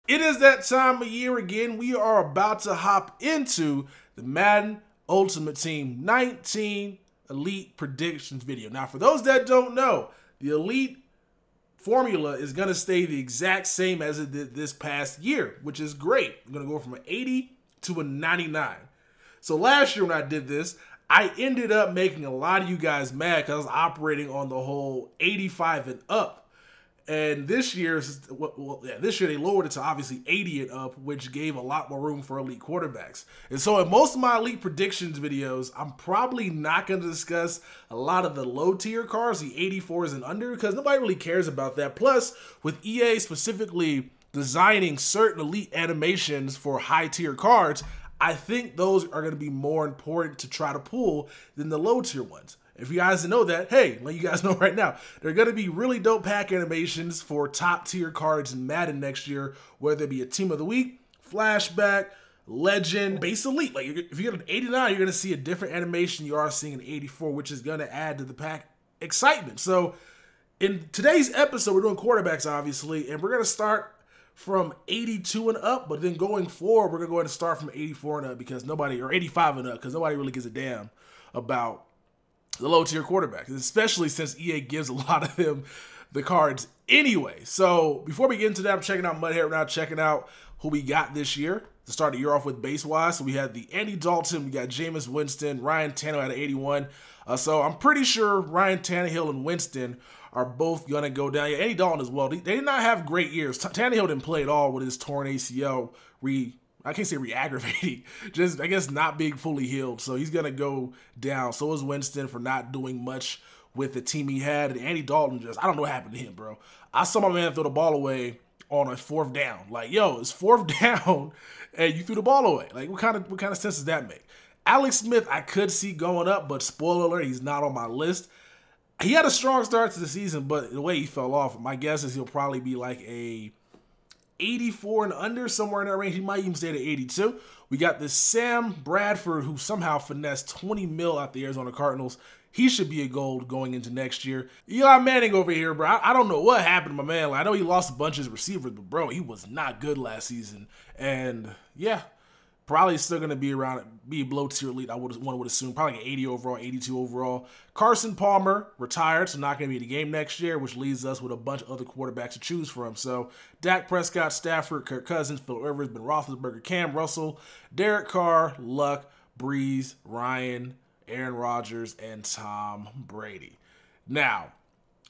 It is that time of year again. We are about to hop into the Madden Ultimate Team 19 Elite Predictions video. Now, for those that don't know, the Elite formula is going to stay the exact same as it did this past year, which is great. I'm going to go from an 80 to a 99. So last year when I did this, I ended up making a lot of you guys mad because I was operating on the whole 85 and up. And this year, this year they lowered it to obviously 80 and up, which gave a lot more room for elite quarterbacks. And so in most of my elite predictions videos, I'm probably not going to discuss a lot of the low tier cards, the 84s and under, because nobody really cares about that. Plus, with EA specifically designing certain elite animations for high tier cards, I think those are going to be more important to try to pull than the low tier ones. If you guys didn't know that, hey, let you guys know right now, there are going to be really dope pack animations for top tier cards in Madden next year, whether it be a team of the week, flashback, legend, base elite. Like if you get an 89, you're going to see a different animation you are seeing an 84, which is going to add to the pack excitement. So in today's episode, we're doing quarterbacks, obviously, and we're going to start from 82 and up, but then going forward, we're going to go ahead and start from 84 and up because nobody, or 85 and up, because nobody really gives a damn about the low tier quarterbacks, especially since EA gives a lot of them the cards anyway. So before we get into that, I'm checking out Mudhead now, checking out who we got this year to start the year off with base-wise. So we had the Andy Dalton, we got Jameis Winston, Ryan Tannehill at 81. So I'm pretty sure Ryan Tannehill and Winston are both going to go down. Yeah, Andy Dalton as well. They did not have great years. Tannehill didn't play at all with his torn ACL I can't say re-aggravating, just I guess not being fully healed. So he's going to go down. So is Winston for not doing much with the team he had. And Andy Dalton I don't know what happened to him, bro. I saw my man throw the ball away on a 4th down. Like, yo, it's 4th down and you threw the ball away. Like, what kind of sense does that make? Alex Smith, I could see going up, but spoiler alert, he's not on my list. He had a strong start to the season, but the way he fell off, my guess is he'll probably be like a 84 and under, somewhere in that range. He might even stay at 82. We got this Sam Bradford, who somehow finessed 20 mil out the Arizona Cardinals. He should be a gold going into next year. Eli Manning over here, bro. I don't know what happened to my man. Like, I know he lost a bunch of his receivers, but bro, he was not good last season. And yeah, probably still going to be below tier elite, one would assume. Probably like an 80 overall, 82 overall. Carson Palmer retired, so not going to be in the game next year, which leaves us with a bunch of other quarterbacks to choose from. So Dak Prescott, Stafford, Kirk Cousins, Phillip Rivers, Ben Roethlisberger, Cam Russell, Derek Carr, Luck, Brees, Ryan, Aaron Rodgers, and Tom Brady. Now,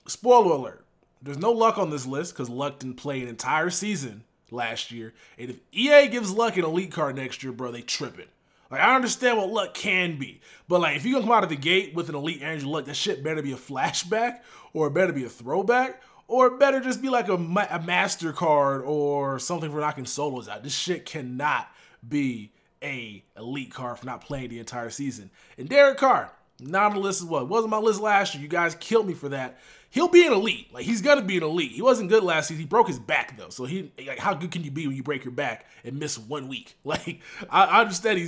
spoiler alert, there's no Luck on this list because Luck didn't play an entire season last year. And if EA gives Luck an elite card next year, bro, they tripping. Like, I understand what Luck can be, but like if you're gonna come out of the gate with an elite Andrew Luck, that shit better be a flashback, or it better be a throwback, or it better just be like a master card or something for knocking solos out. This shit cannot be a elite card for not playing the entire season. And Derek Carr, not on the list as well. It wasn't my list last year. You guys killed me for that. He'll be an elite. Like, he's gonna be an elite. He wasn't good last season. He broke his back though. So like, how good can you be when you break your back and miss 1 week? Like, I understand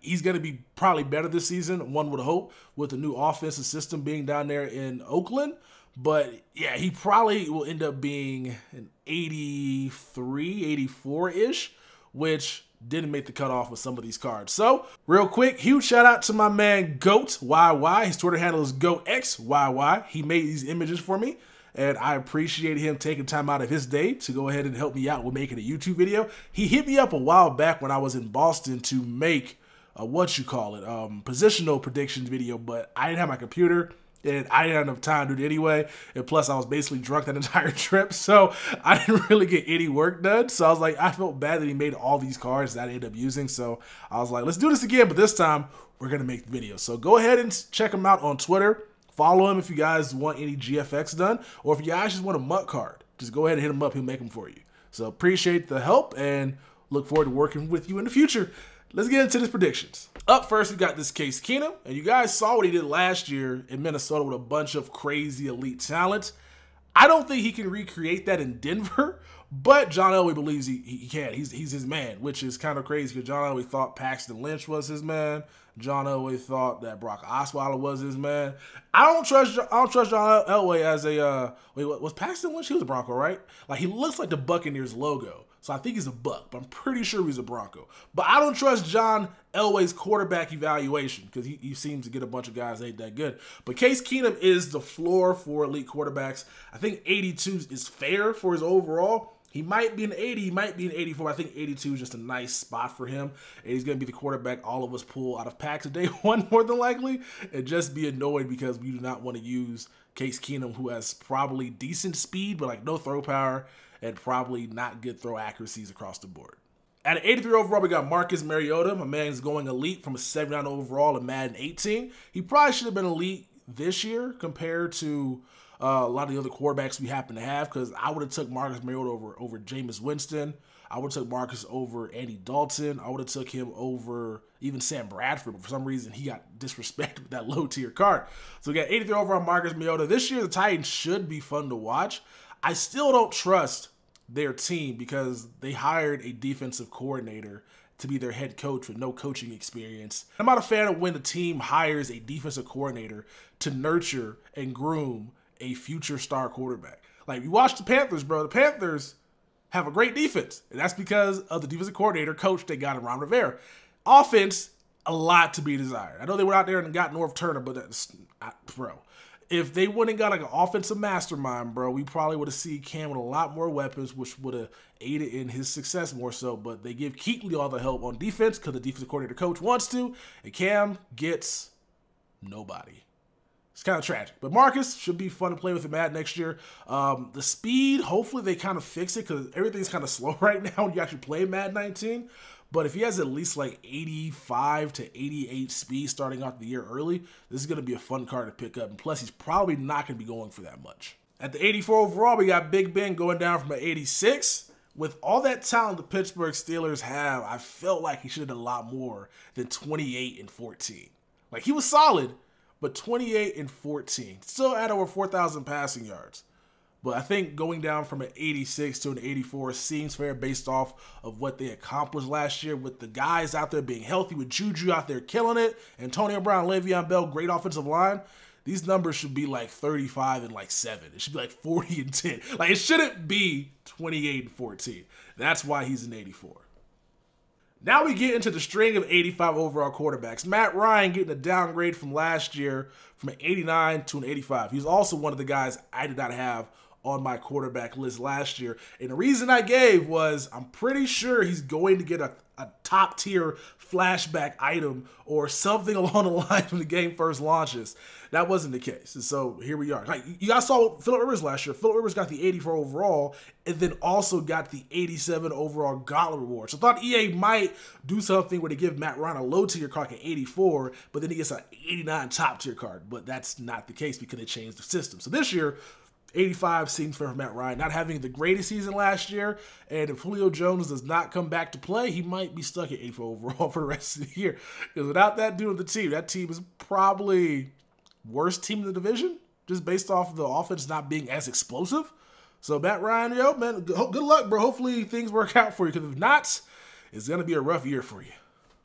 he's gonna be probably better this season. One would hope with the new offensive system being down there in Oakland. But yeah, he probably will end up being an 83, 84-ish, which didn't make the cutoff with some of these cards. So, real quick, huge shout out to my man Goat YY. His Twitter handle is GoatXYY. He made these images for me, and I appreciate him taking time out of his day to go ahead and help me out with making a YouTube video. He hit me up a while back when I was in Boston to make a positional predictions video, but I didn't have my computer. And I didn't have enough time to do it anyway. And plus, I was basically drunk that entire trip. So I didn't really get any work done. So I was like, I felt bad that he made all these cards that I ended up using. So I was like, let's do this again. But this time, we're going to make the video. So go ahead and check him out on Twitter. Follow him if you guys want any GFX done. Or if you guys just want a MUT card, just go ahead and hit him up. He'll make them for you. So appreciate the help and look forward to working with you in the future. Let's get into his predictions. Up first, we got this Case Keenum, and you guys saw what he did last year in Minnesota with a bunch of crazy elite talent. I don't think he can recreate that in Denver, but John Elway believes he can. He's his man, which is kind of crazy because John Elway thought Paxton Lynch was his man. John Elway thought that Brock Osweiler was his man. I don't trust John Elway as a was Paxton Lynch? He was a Bronco, right? Like, he looks like the Buccaneers logo. So I think he's a Buck, but I'm pretty sure he's a Bronco. But I don't trust John Elway's quarterback evaluation because he seems to get a bunch of guys that ain't that good. But Case Keenum is the floor for elite quarterbacks. I think 82 is fair for his overall. He might be an 80, he might be an 84. I think 82 is just a nice spot for him. And he's going to be the quarterback all of us pull out of packs at day one more than likely. And just be annoyed because we do not want to use Case Keenum, who has probably decent speed, but like no throw power and probably not good throw accuracies across the board. At an 83 overall, we got Marcus Mariota. My man's going elite from a 79 overall in Madden 18. He probably should have been elite this year compared to a lot of the other quarterbacks we happen to have, because I would have took Marcus Mariota over Jameis Winston. I would have took Marcus over Andy Dalton. I would have took him over even Sam Bradford, but for some reason he got disrespected with that low tier card. So we got 83 overall Marcus Mariota. This year the Titans should be fun to watch. I still don't trust their team because they hired a defensive coordinator to be their head coach with no coaching experience. I'm not a fan of when the team hires a defensive coordinator to nurture and groom a future star quarterback. Like, you watch the Panthers, bro. The Panthers have a great defense, and that's because of the defensive coordinator coach they got in Ron Rivera. Offense, a lot to be desired. I know they went out there and got North Turner, but that's, bro. If they wouldn't got like an offensive mastermind, bro, we probably would have seen Cam with a lot more weapons, which would have aided in his success more so. But they give Kuechly all the help on defense because the defensive coordinator coach wants to, and Cam gets nobody. It's kind of tragic. But Marcus should be fun to play with him at next year. The speed, hopefully they kind of fix it because everything's kind of slow right now when you actually play Madden 19. But if he has at least like 85 to 88 speed starting out the year early, this is going to be a fun card to pick up. And plus, he's probably not going to be going for that much. At the 84 overall, we got Big Ben going down from an 86. With all that talent the Pittsburgh Steelers have, I felt like he should have done a lot more than 28 and 14. Like, he was solid, but 28 and 14. Still at over 4,000 passing yards. But I think going down from an 86 to an 84 seems fair based off of what they accomplished last year with the guys out there being healthy, with Juju out there killing it, Antonio Brown, Le'Veon Bell, great offensive line. These numbers should be like 35 and like 7. It should be like 40 and 10. Like, it shouldn't be 28 and 14. That's why he's an 84. Now we get into the string of 85 overall quarterbacks. Matt Ryan getting a downgrade from last year from an 89 to an 85. He's also one of the guys I did not have on my quarterback list last year. And the reason I gave was I'm pretty sure he's going to get a top tier flashback item or something along the lines when the game first launches. That wasn't the case. And so here we are. Like, you guys saw Phillip Rivers last year. Phillip Rivers got the 84 overall and then also got the 87 overall Gauntlet Reward. So I thought EA might do something where they give Matt Ryan a low tier card at 84, but then he gets an 89 top tier card. But that's not the case because they changed the system. So this year, 85 seems fair for Matt Ryan, not having the greatest season last year, and if Julio Jones does not come back to play, he might be stuck at 84 overall for the rest of the year. Because without that dude on the team, that team is probably worst team in the division, just based off of the offense not being as explosive. So Matt Ryan, yo, man, good luck, bro. Hopefully things work out for you, because if not, it's going to be a rough year for you.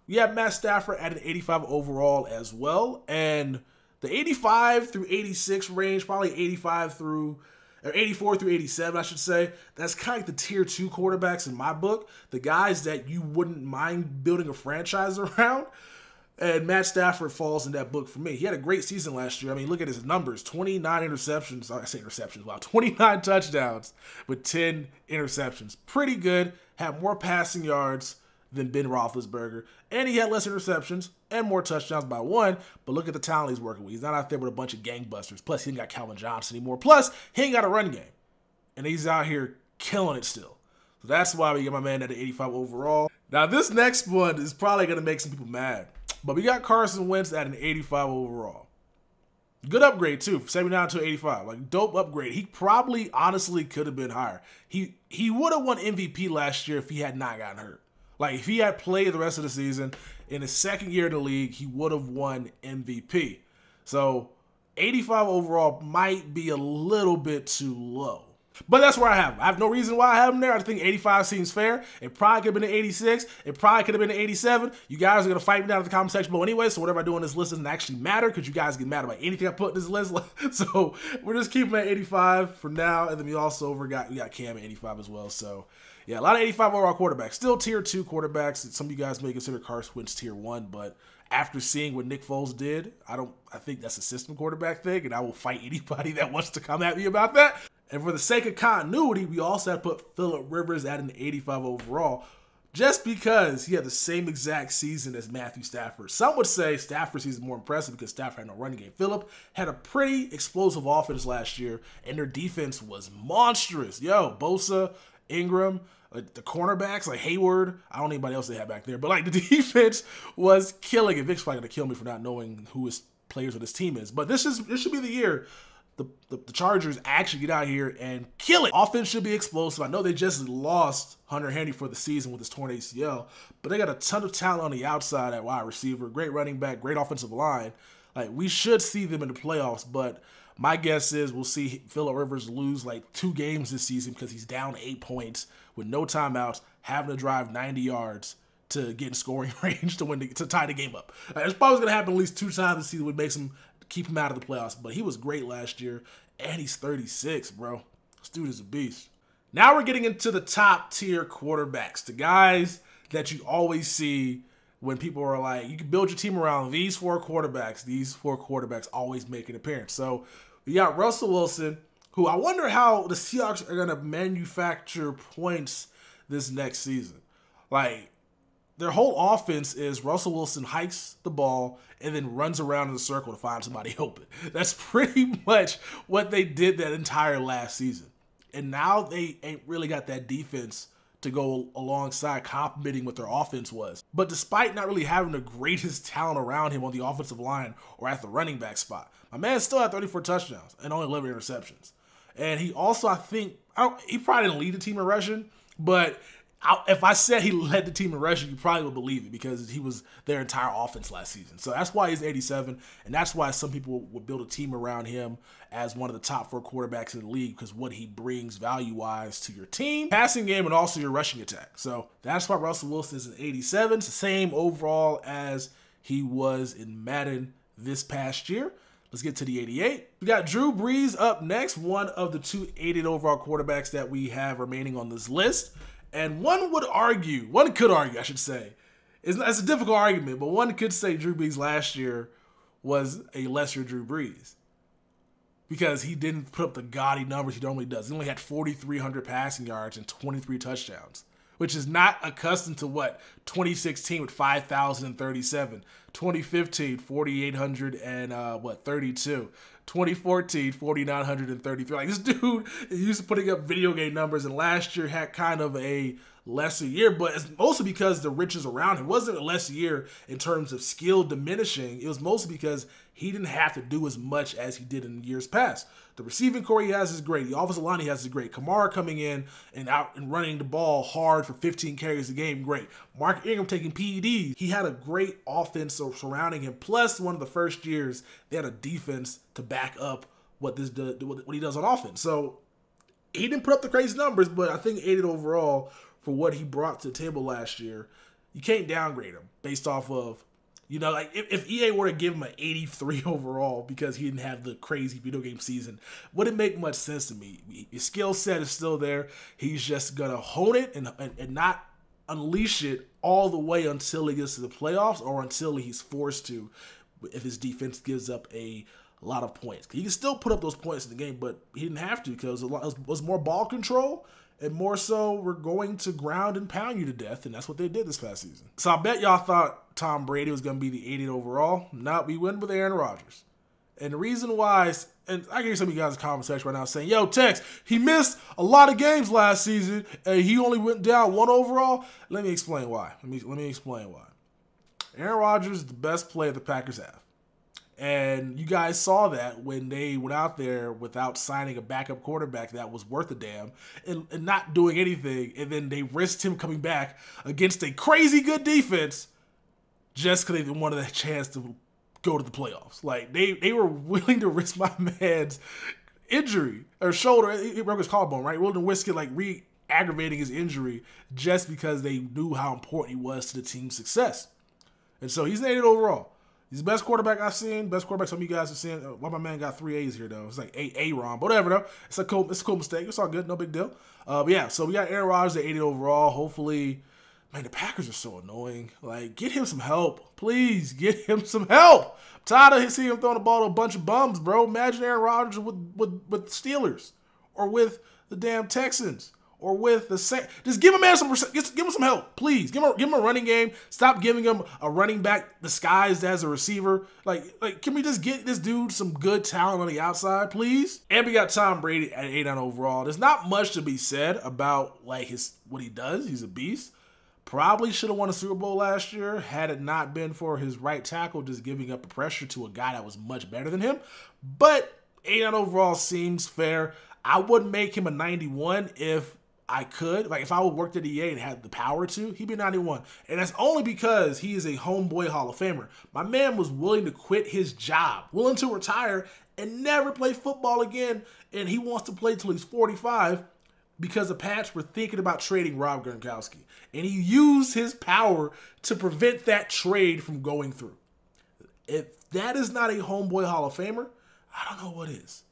We have Matt Stafford at an 85 overall as well, and the 85 through 86 range, probably 84 through 87, I should say. That's kind of like the tier 2 quarterbacks in my book. The guys that you wouldn't mind building a franchise around. And Matt Stafford falls in that book for me. He had a great season last year. I mean, look at his numbers. 29 interceptions. I say interceptions. Wow. 29 touchdowns with 10 interceptions. Pretty good. Had more passing yards than Ben Roethlisberger. And he had less interceptions and more touchdowns by 1. But look at the talent he's working with. He's not out there with a bunch of gangbusters. Plus, he ain't got Calvin Johnson anymore. Plus, he ain't got a run game. And he's out here killing it still. So that's why we get my man at an 85 overall. Now, this next one is probably going to make some people mad. But we got Carson Wentz at an 85 overall. Good upgrade, too, from 79 to 85. Like, dope upgrade. He probably, honestly, could have been higher. He would have won MVP last year if he had not gotten hurt. Like, if he had played the rest of the season, in his second year in the league, he would have won MVP. So, 85 overall might be a little bit too low. But that's where I have him. I have no reason why I have him there. I think 85 seems fair. It probably could have been an 86. It probably could have been an 87. You guys are going to fight me down in the comment section below anyway, so whatever I do on this list doesn't actually matter because you guys get mad about anything I put in this list. So we're just keeping him at 85 for now. And then we got Cam at 85 as well. So Yeah, a lot of 85 overall quarterbacks. Still tier 2 quarterbacks. Some of you guys may consider Carson Wentz tier 1, but after seeing what Nick Foles did, I think that's a system quarterback thing, and I will fight anybody that wants to come at me about that. And for the sake of continuity, we also have to put Phillip Rivers at an 85 overall, just because he had the same exact season as Matthew Stafford. Some would say Stafford's season is more impressive because Stafford had no running game. Phillip had a pretty explosive offense last year, and their defense was monstrous. Yo, Bosa, Ingram, the cornerbacks, like Hayward, I don't know anybody else they had back there, but like the defense was killing it. Vic's probably going to kill me for not knowing who his players of this team is. But this should be the year the Chargers actually get out here and kill it. Offense should be explosive. I know they just lost Hunter Henry for the season with his torn ACL, but they got a ton of talent on the outside at wide receiver, great running back, great offensive line. Like, we should see them in the playoffs, but my guess is we'll see Phillip Rivers lose like 2 games this season because he's down 8 points with no timeouts, having to drive 90 yards to get in scoring range to tie the game up. It's probably going to happen at least 2 times this season, which makes him keep him out of the playoffs. But he was great last year, and he's 36, bro. This dude is a beast. Now we're getting into the top tier quarterbacks, the guys that you always see when people are like, you can build your team around these 4 quarterbacks. These 4 quarterbacks always make an appearance. So we got Russell Wilson, who I wonder how the Seahawks are going to manufacture points this next season. Like, their whole offense is Russell Wilson hikes the ball and then runs around in a circle to find somebody open. That's pretty much what they did that entire last season. And now they ain't really got that defense to go alongside complimenting what their offense was. But despite not really having the greatest talent around him on the offensive line or at the running back spot, my man still had 34 touchdowns and only 11 interceptions. And he also, I think, he probably didn't lead the team in rushing, but if I said he led the team in rushing, you probably would believe it because he was their entire offense last season. So that's why he's 87, and that's why some people would build a team around him as one of the top 4 quarterbacks in the league because what he brings value-wise to your team, passing game, and also your rushing attack. So that's why Russell Wilson is an 87. It's the same overall as he was in Madden this past year. Let's get to the 88. We got Drew Brees up next, one of the 2 88 overall quarterbacks that we have remaining on this list. And one could argue, I should say, it's a difficult argument, but one could say Drew Brees last year was a lesser Drew Brees because he didn't put up the gaudy numbers he normally does. He only had 4,300 passing yards and 23 touchdowns, which is not accustomed to what 2016 with 5,037, 2015 4,800 and 32. 2014, 4,933. Like, this dude is used to putting up video game numbers, and last year had kind of a lesser year, but it's mostly because the riches around him. It wasn't a lesser year in terms of skill diminishing. It was mostly because he didn't have to do as much as he did in years past. The receiving core he has is great. The offensive line he has is great. Kamara coming in and out and running the ball hard for 15 carries a game, great. Mark Ingram taking PEDs. He had a great offense surrounding him. Plus, one of the first years, they had a defense to back up what he does on offense. So he didn't put up the crazy numbers, but I think 88 overall for what he brought to the table last year. You can't downgrade him based off of, like if EA were to give him an 83 overall because he didn't have the crazy video game season, wouldn't make much sense to me. His skill set is still there. He's just going to hone it and not unleash it all the way until he gets to the playoffs or until he's forced to if his defense gives up a lot of points. He can still put up those points in the game, but he didn't have to because it was more ball control. And more so, we're going to ground and pound you to death, and that's what they did this past season. So I bet y'all thought Tom Brady was going to be the 88 overall. No, we went with Aaron Rodgers. And the reason why is, and I can hear some of you guys in the comment section right now saying, yo, Tex, he missed a lot of games last season, and he only went down 1 overall. Let me explain why. Let me explain why. Aaron Rodgers is the best player the Packers have. And you guys saw that when they went out there without signing a backup quarterback that was worth a damn and not doing anything. And then they risked him coming back against a crazy good defense just because they wanted a chance to go to the playoffs. Like, they were willing to risk my man's injury or shoulder. He broke his collarbone, right? Willing to risk it, like, re-aggravating his injury just because they knew how important he was to the team's success. And so he's an 88 overall. He's the best quarterback I've seen. Best quarterback some of you guys have seen. Why my man got 3 A's here, though? It's like Aaron. But whatever, though. It's a cool mistake. It's all good. No big deal. But yeah, so we got Aaron Rodgers at 80 overall. Hopefully, man, the Packers are so annoying. Like, get him some help. Please, get him some help. I'm tired of seeing him throwing the ball to a bunch of bums, bro. Imagine Aaron Rodgers with Steelers or with the damn Texans. Or with the same, just give him some help, please. Give him a running game. Stop giving him a running back disguised as a receiver. Like, can we just get this dude some good talent on the outside, please? And we got Tom Brady at 89 overall. There's not much to be said about like what he does. He's a beast. Probably should have won a Super Bowl last year had it not been for his right tackle just giving up the pressure to a guy that was much better than him. But 89 overall seems fair. I would make him a 91 if I could. Like, if I would work at EA and had the power to, he'd be 91. And that's only because he is a homeboy Hall of Famer. My man was willing to quit his job, willing to retire and never play football again. And he wants to play till he's 45 because the Pats were thinking about trading Rob Gronkowski. And he used his power to prevent that trade from going through. If that is not a homeboy Hall of Famer, I don't know what is.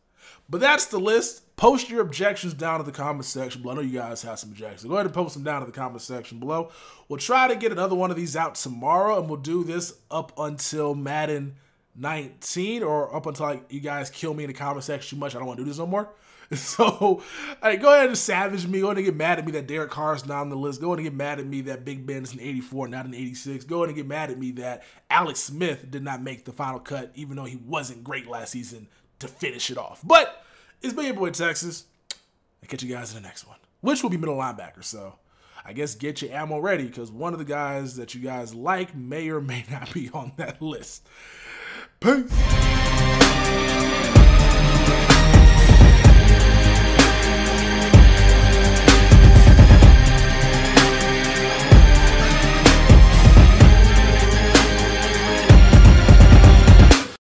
But that's the list. Post your objections down in the comment section below. I know you guys have some objections. Go ahead and post them down in the comment section below. We'll try to get another one of these out tomorrow, and we'll do this up until Madden 19 or up until you guys kill me in the comment section too much. I don't want to do this no more. So, hey, go ahead and savage me. Go ahead and get mad at me that Derek Carr's not on the list. Go ahead and get mad at me that Big Ben is in 84, not in 86. Go ahead and get mad at me that Alex Smith did not make the final cut, even though he wasn't great last season to finish it off. But it's been your boy Texas. I'll catch you guys in the next one, which will be middle linebacker. So I guess get your ammo ready because one of the guys that you guys like may or may not be on that list. Peace.